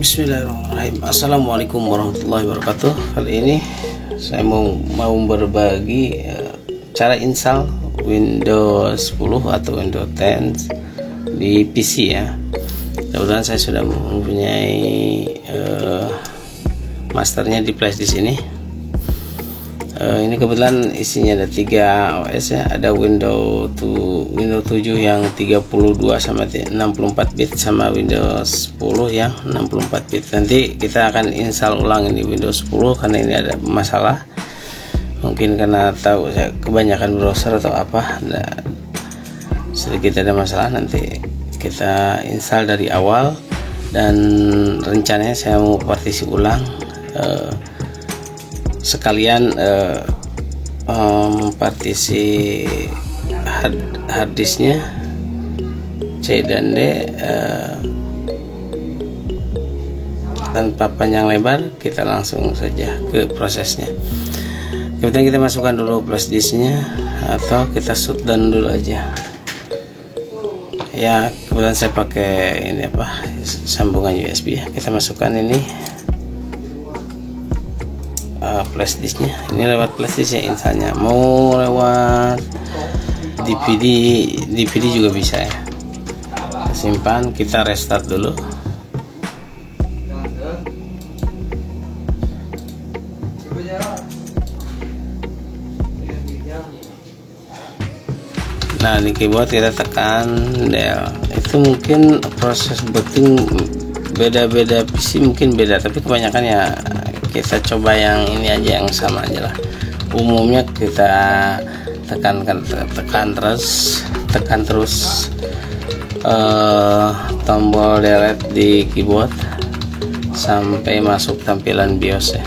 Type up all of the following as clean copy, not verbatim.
Bismillahirrahmanirrahim. Assalamualaikum warahmatullahi wabarakatuh. Kali ini saya mau berbagi cara install Windows 10 atau Windows 10 di PC ya. Kemudian saya sudah mempunyai masternya di flash di sini. Ini kebetulan isinya ada 3 OS ya, ada Windows 7 yang 32 sama 64 bit sama Windows 10 yang 64 bit. Nanti kita akan install ulang ini Windows 10 karena ini ada masalah. Mungkin karena tahu saya kebanyakan browser atau apa, sedikit ada masalah. Nanti kita install dari awal dan rencananya saya mau partisi ulang. Sekalian partisi harddisknya C dan D tanpa panjang lebar, kita langsung saja ke prosesnya. Kemudian kita masukkan dulu flash disknya atau kita shutdown dulu aja ya. Kemudian saya pakai ini sambungan USB ya. Kita masukkan ini flash disknya. Ini lewat flash disk ya installnya, mau lewat DVD juga bisa ya. Kita simpan, kita restart dulu. Nah, di keyboard kita tekan del. Itu mungkin proses booting beda-beda PC mungkin beda, tapi kebanyakan ya kita coba yang ini aja, yang sama aja lah. Umumnya kita tekan terus tombol delete di keyboard sampai masuk tampilan BIOS ya.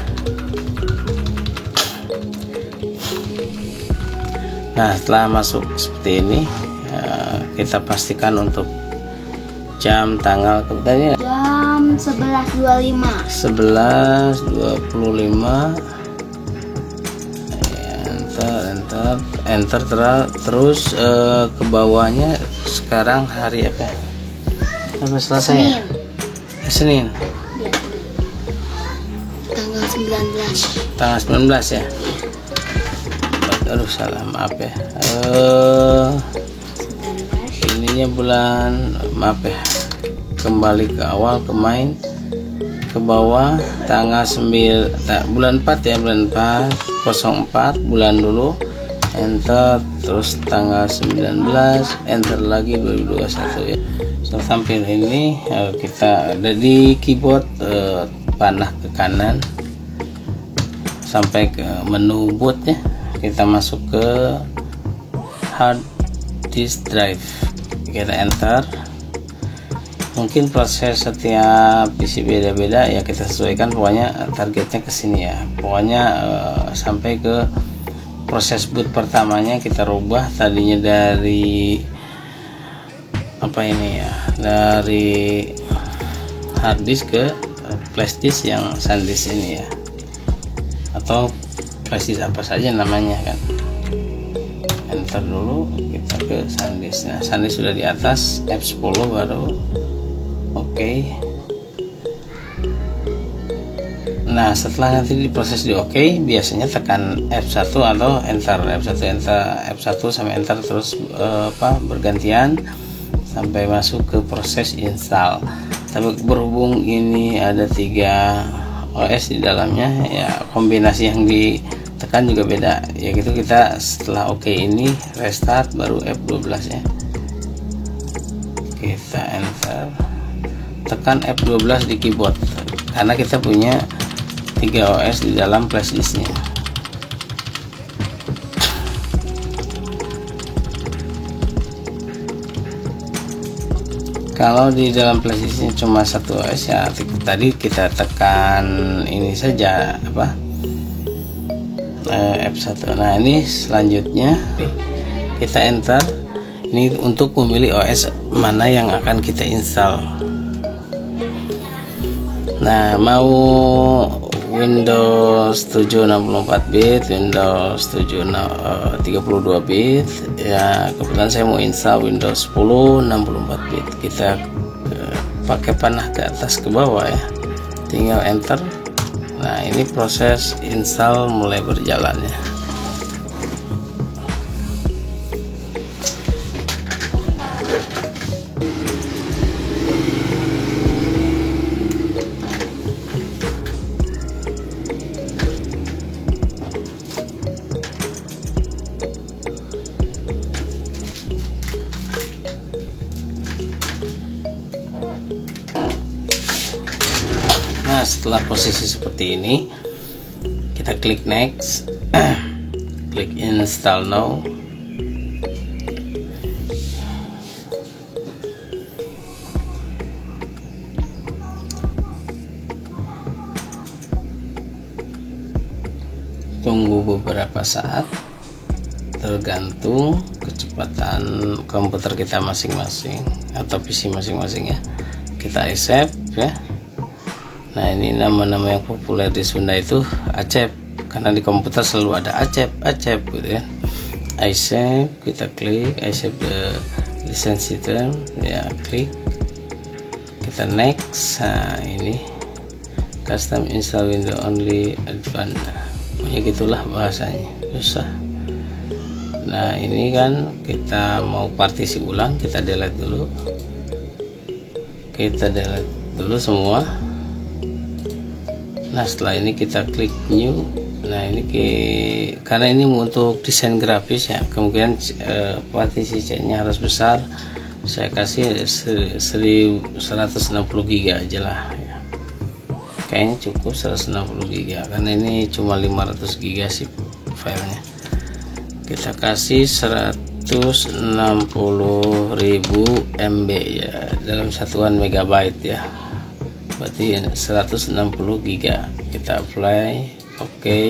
Nah, setelah masuk seperti ini, kita pastikan untuk jam, tanggal, kemudian jam 11.25 enter terus ke bawahnya. Sekarang hari apa? Sampai selesai ya? Senin. Ya. Tanggal 19 ya. Aduh, salah, maaf ya. Ininya bulan, maaf ya. Kembali ke awal, ke main, ke bawah, tanggal 9 bulan 4 ya, bulan 4 04 bulan dulu, enter, terus tanggal 19 enter lagi 2021 ya. Sampai ini kita ada di keyboard, panah ke kanan sampai ke menu boot ya. Kita masuk ke hard disk drive, kita enter. Mungkin proses setiap PC beda-beda ya, kita sesuaikan. Pokoknya targetnya ke sini ya. Pokoknya sampai ke proses boot pertamanya kita rubah, tadinya dari apa ini ya, dari hard disk ke flash disk yang SanDisk ini ya, atau flash disk apa saja namanya kan. Enter dulu, kita ke SanDisk. Nah, SanDisk sudah di atas, F10 baru oke. Nah, setelah nanti diproses di oke, biasanya tekan F1 atau enter, F1 sampai enter terus bergantian sampai masuk ke proses install. Tapi berhubung ini ada 3 OS di dalamnya ya, kombinasi yang ditekan juga beda ya gitu. Kita setelah oke ini restart, baru F12 ya. Kita enter, tekan F12 di keyboard karena kita punya 3 OS di dalam flash disknya. Kalau di dalam flash disknya cuma 1 OS ya, tadi kita tekan ini saja F1. Nah, ini selanjutnya kita enter. Ini untuk memilih OS mana yang akan kita install. Nah, mau Windows 7 64 bit, Windows 7 32 bit ya. Kebetulan saya mau install Windows 10 64 bit. Kita ke pakai panah ke atas ke bawah ya, tinggal enter. Nah ini proses install mulai berjalan ya. Nah setelah posisi seperti ini, kita klik next, klik install now. Tunggu beberapa saat, tergantung kecepatan komputer kita masing-masing atau PC masing-masing ya. Kita accept ya. Nah ini nama-nama yang populer di Sunda itu accept, karena di komputer selalu ada accept gitu ya. Accept, kita klik accept the license term ya, klik, kita next. Nah ini custom install window only advanced, ya gitulah bahasanya, susah. Nah ini kan kita mau partisi ulang, kita delete dulu, kita delete dulu semua. Nah setelah ini kita klik new. Nah ini karena ini untuk desain grafis ya, kemungkinan partisi C-nya harus besar. Saya kasih 160 GB aja lah ya. Kayaknya cukup 160 GB karena ini cuma 500 GB sih filenya. Kita kasih 160.000 MB ya, dalam satuan megabyte ya, berarti 160 GB. Kita apply, oke.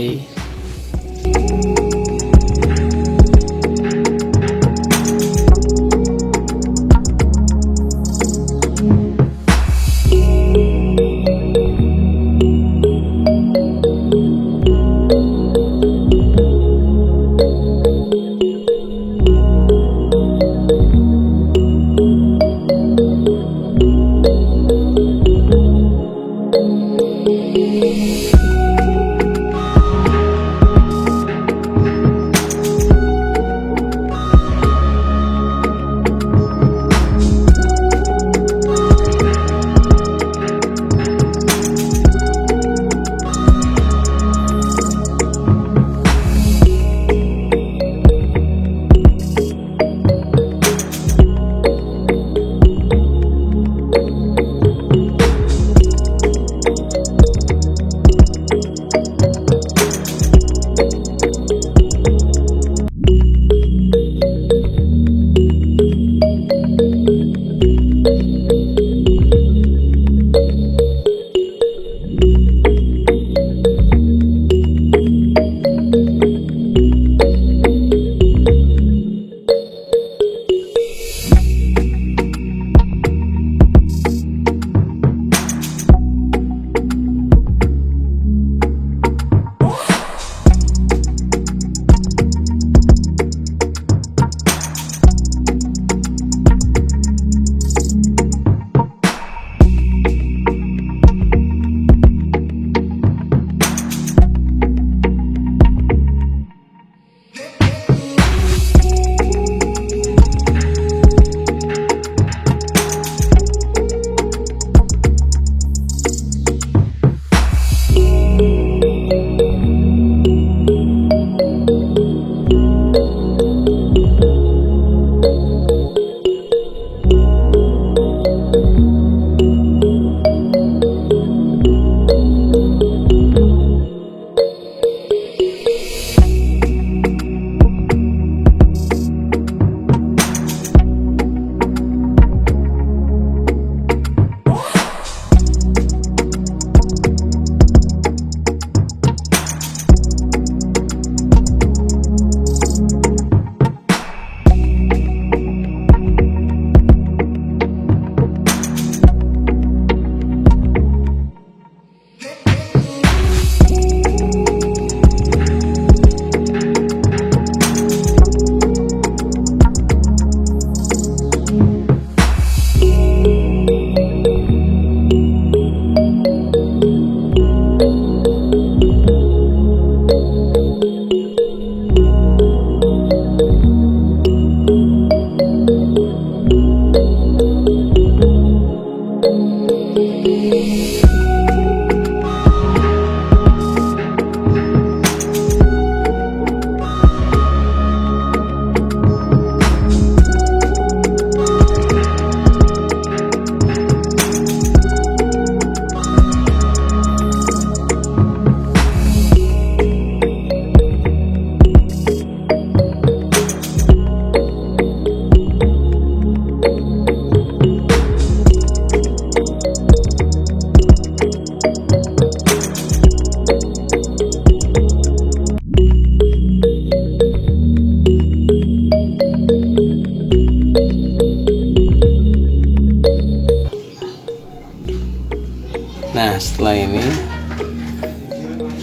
Nah setelah ini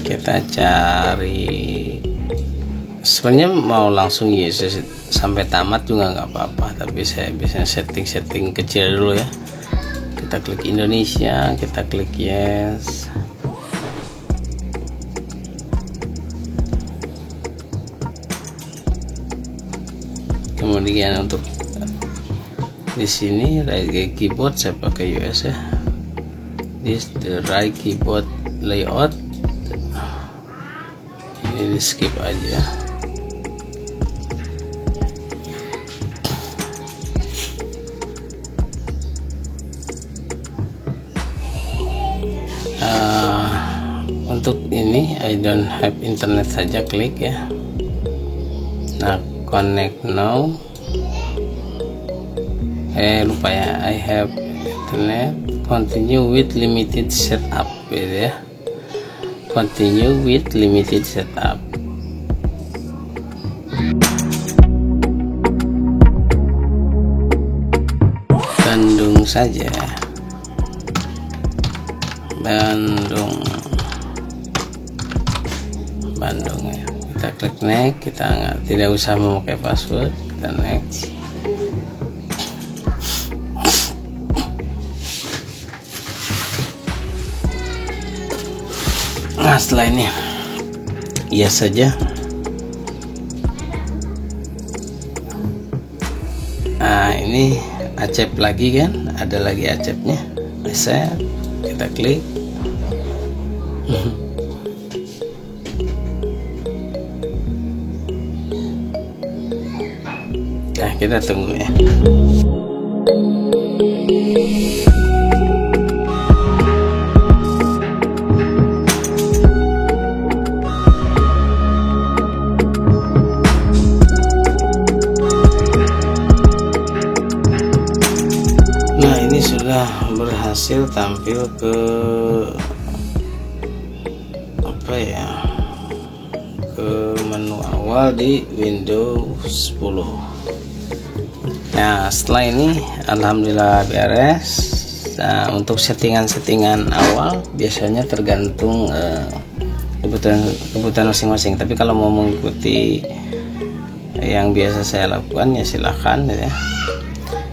kita cari, sebenarnya mau langsung yes sampai tamat juga nggak apa-apa, tapi saya biasanya setting kecil dulu ya. Kita klik Indonesia, kita klik yes. Kemudian untuk di sini right keyboard saya pakai US ya. This the right keyboard layout. Ini di skip aja. Untuk ini I don't have internet saja, klik ya. Nah connect now. Lupa ya, I have internet. Continue with limited setup gitu ya. Continue with limited setup. Bandung saja. Bandung ya. Kita klik next, kita tidak usah memakai password, kita next. Nah setelah ini iya saja. Nah ini acep lagi kan, ada lagi acepnya. Reset, kita klik. Nah kita tunggu ya. Nah ini sudah berhasil tampil ke apa ya, ke menu awal di Windows 10. Nah setelah ini alhamdulillah beres. Nah, untuk settingan awal biasanya tergantung kebutuhan masing-masing, tapi kalau mau mengikuti yang biasa saya lakukan ya silahkan ya.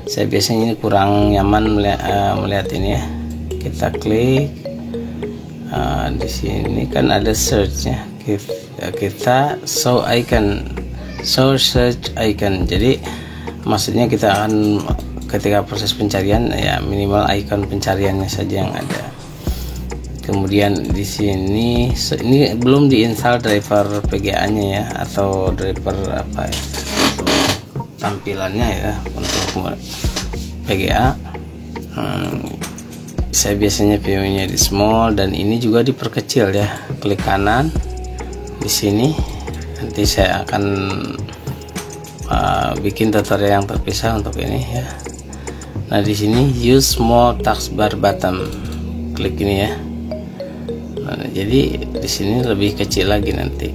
Saya biasanya ini kurang nyaman melihat ini ya. Kita klik di sini kan ada search-nya. Kita show search icon. Jadi maksudnya kita akan ketika proses pencarian ya minimal icon pencariannya saja yang ada. Kemudian di sini ini belum diinstal driver PGA-nya ya, atau driver apa ya, tampilannya ya untuk PGA. Saya biasanya view-nya di small, dan ini juga diperkecil ya. Klik kanan di sini, nanti saya akan bikin tutorial yang terpisah untuk ini ya. Nah di sini use small taskbar button, klik ini ya. Nah, jadi di sini lebih kecil lagi, nanti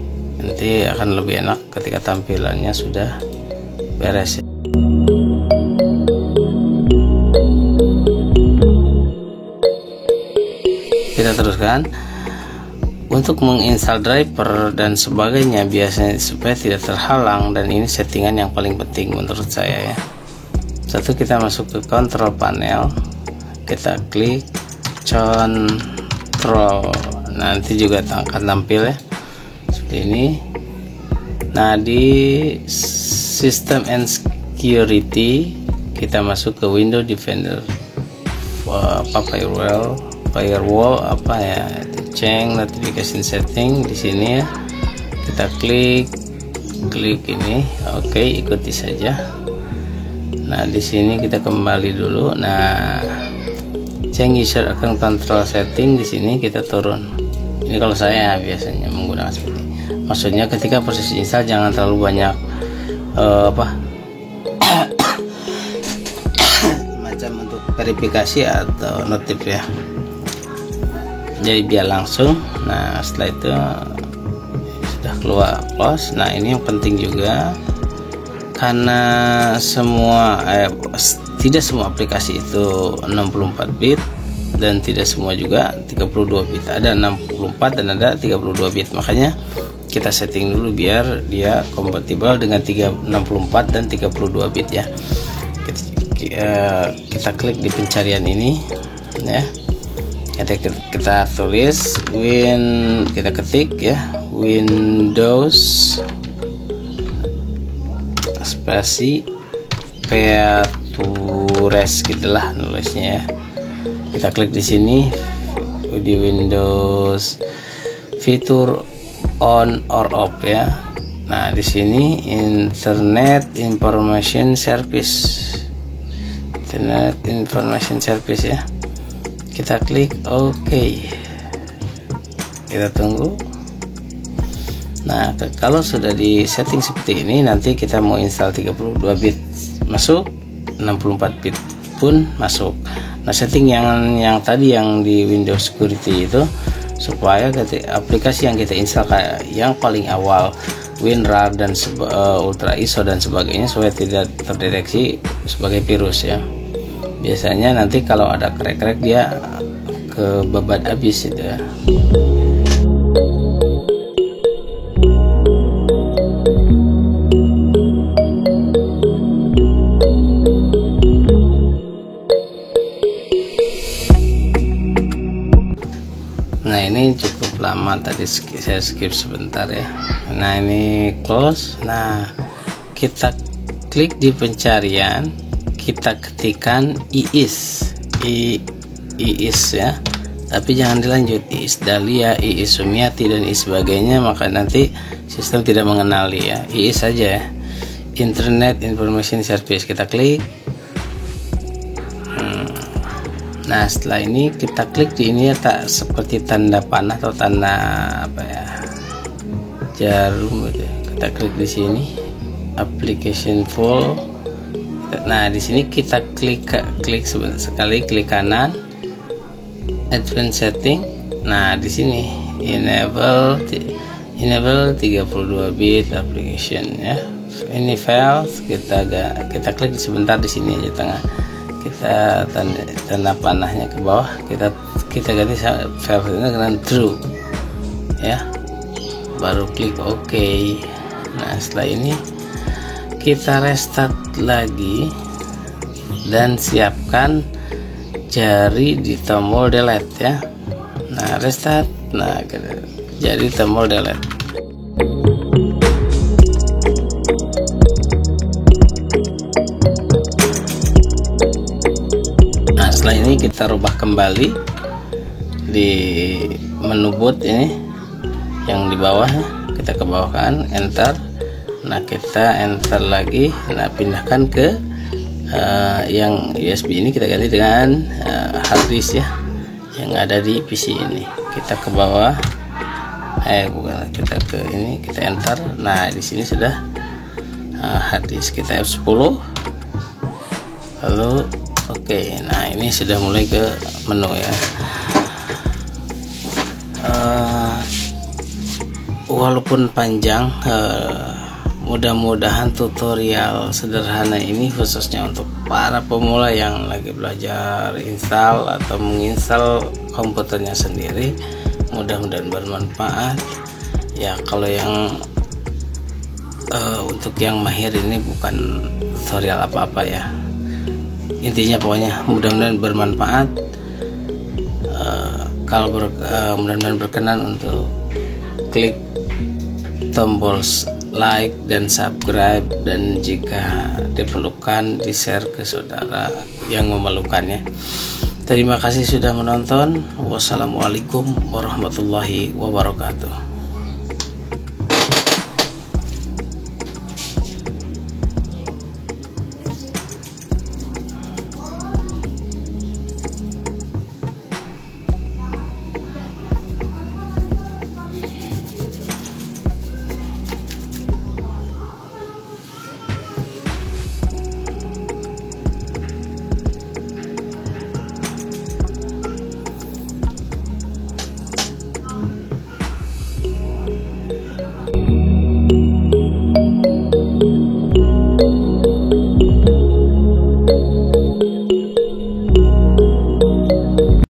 akan lebih enak ketika tampilannya sudah beres ya. Kita teruskan. Untuk menginstal driver dan sebagainya biasanya supaya tidak terhalang, dan ini settingan yang paling penting menurut saya ya. Satu, kita masuk ke control panel, kita klik control, nanti juga akan tampil ya seperti ini. Nah di system and security kita masuk ke window defender, firewall apa ya, change notification setting di sini ya. Kita klik ini, oke, ikuti saja. Nah di sini kita kembali dulu. Nah change user account control setting di sini kita turun. Ini kalau saya biasanya menggunakan seperti ini. Maksudnya ketika proses install jangan terlalu banyak macam untuk verifikasi atau notif ya. Jadi biar langsung. Nah setelah itu sudah keluar close. Nah ini yang penting juga, karena tidak semua aplikasi itu 64 bit, dan tidak semua juga 32 bit. Ada 64 dan ada 32 bit. Makanya kita setting dulu biar dia kompatibel dengan 64 dan 32 bit ya. Kita klik di pencarian ini ya. Kita tulis kita ketik ya, Windows spasi Features gitulah nulisnya ya. Kita klik di sini di Windows fitur on or off ya. Nah, di sini Internet Information Service ya. Kita klik OK. Kita tunggu. Nah, kalau sudah di setting seperti ini, nanti kita mau install 32 bit masuk, 64 bit pun masuk. Nah, setting yang tadi yang di Windows Security itu supaya aplikasi yang kita install kayak yang paling awal WinRAR dan Ultra ISO dan sebagainya supaya tidak terdeteksi sebagai virus ya. Biasanya nanti kalau ada crack dia kebabat habis itu ya. Nah, ini cukup lama tadi, saya skip sebentar ya. Nah, ini close. Nah, kita klik di pencarian, kita ketikkan IIS ya, tapi jangan dilanjut IIS Dahlia, IIS Sumiati dan sebagainya, maka nanti sistem tidak mengenali ya. IIS saja ya, Internet Information Service, kita klik. Nah, setelah ini kita klik di ini ya, tak seperti tanda panah atau tanda apa ya, jarum gitu. Kita klik di sini application full. Nah, di sini kita klik sekali, klik kanan, advanced setting. Nah, di sini enable 32 bit application ya. Ini files, kita klik sebentar di sini aja tengah. Kita tanda panahnya ke bawah, kita ganti files ini dengan true ya. Baru klik OK. Nah, setelah ini kita restart lagi dan siapkan jari di tombol delete ya. Nah, restart, nah jari tombol delete. Nah, setelah ini kita rubah kembali di menu boot ini yang di bawah, kita ke bawah kan, enter. Nah, kita enter lagi. Nah, pindahkan ke yang USB ini, kita ganti dengan hard disk ya, yang ada di PC ini. Kita ke bawah, kita ke ini, kita enter. Nah, di sini sudah hard disk. Kita F10, lalu OK. Nah, ini sudah mulai ke menu ya. Walaupun panjang, mudah-mudahan tutorial sederhana ini khususnya untuk para pemula yang lagi belajar install atau menginstal komputernya sendiri, mudah-mudahan bermanfaat ya. Kalau yang untuk yang mahir ini bukan tutorial apa-apa ya, intinya pokoknya mudah-mudahan bermanfaat. Kalau mudah-mudahan berkenan untuk klik tombol like dan subscribe, dan jika diperlukan di share ke saudara yang memerlukannya. Terima kasih sudah menonton. Wassalamualaikum warahmatullahi wabarakatuh.